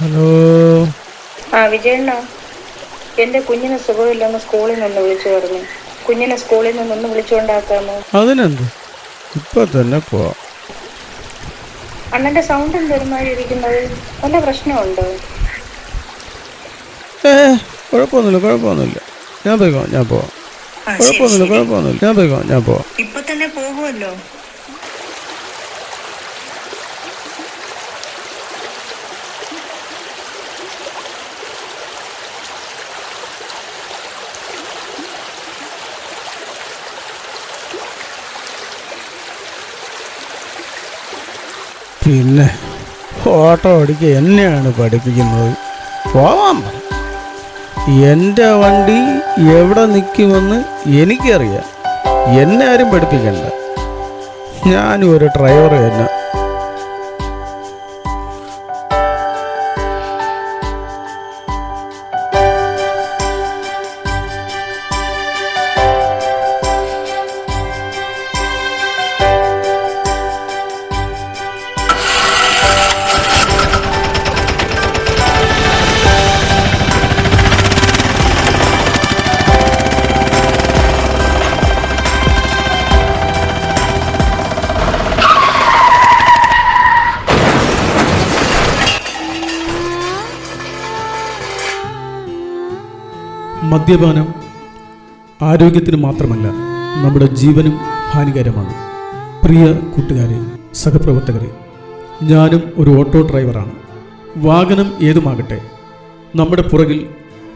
Hello. വിജയണ്ണ, എന്റെ കുഞ്ഞിനെ സുഖമില്ലെന്ന് സ്കൂളിൽ നിന്ന് വിളിച്ചു പറഞ്ഞു. കുഞ്ഞിനെ സ്കൂളിൽ നിന്നൊന്ന് വിളിച്ചുകൊണ്ടാക്കാമോ? അതിനെന്ത്, ഇപ്പൊ തന്നെ പോവാം. അണ്ണന്റെ സൗണ്ട് എന്തൊരുമാതിരി ഇരിക്കുന്നത്? വല്ല പ്രശ്നമുണ്ടോ? കുഴപ്പമൊന്നുമില്ല, ഞാൻ പോവാം. കുഴപ്പമൊന്നുമില്ല, ഞാൻ പോവാം. ഇപ്പൊ തന്നെ പോകുമല്ലോ. പിന്നെ ഓട്ടോ ഓടിക്കുക എന്നെയാണ് പഠിപ്പിക്കുന്നത്. പോവാൻ പറ. എൻ്റെ വണ്ടി എവിടെ നിൽക്കുമെന്ന് എനിക്കറിയാം. എന്നെ ആരും പഠിപ്പിക്കണ്ട. ഞാനും ഒരു ഡ്രൈവർ തന്നെ. മദ്യപാനം ആരോഗ്യത്തിന് മാത്രമല്ല, നമ്മുടെ ജീവനും ഹാനികരമാണ്. പ്രിയ കൂട്ടുകാരെ, സഹപ്രവർത്തകരെ, ഞാനും ഒരു ഓട്ടോ ഡ്രൈവറാണ്. വാഹനം ഏതുമാകട്ടെ, നമ്മുടെ പുറകിൽ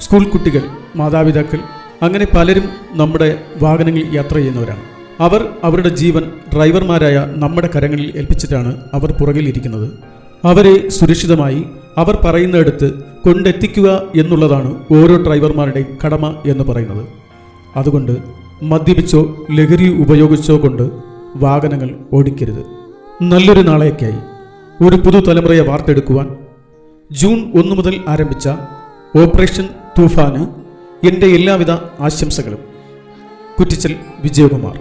സ്കൂൾ കുട്ടികൾ, മാതാപിതാക്കൾ, അങ്ങനെ പലരും നമ്മുടെ വാഹനങ്ങളിൽ യാത്ര ചെയ്യുന്നവരാണ്. അവർ അവരുടെ ജീവൻ ഡ്രൈവർമാരായ നമ്മുടെ കരങ്ങളിൽ ഏൽപ്പിച്ചിട്ടാണ് അവർ പുറകിൽ ഇരിക്കുന്നത്. അവരെ സുരക്ഷിതമായി അവർ പറയുന്നിടത്ത് കൊണ്ടെത്തിക്കുക എന്നുള്ളതാണ് ഓരോ ഡ്രൈവർമാരുടെയും കടമ എന്ന് പറയുന്നത്. അതുകൊണ്ട് മദ്യപിച്ചോ ലഹരി ഉപയോഗിച്ചോ കൊണ്ട് വാഹനങ്ങൾ ഓടിക്കരുത്. നല്ലൊരു നാളേക്കായി ഒരു പുതുതലമുറയെ വാർത്തെടുക്കുവാൻ ജൂൺ 1 മുതൽ ആരംഭിച്ച ഓപ്പറേഷൻ തൂഫാന് എൻ്റെ എല്ലാവിധ ആശംസകളും. കുറ്റിച്ചൽ വിജയകുമാർ.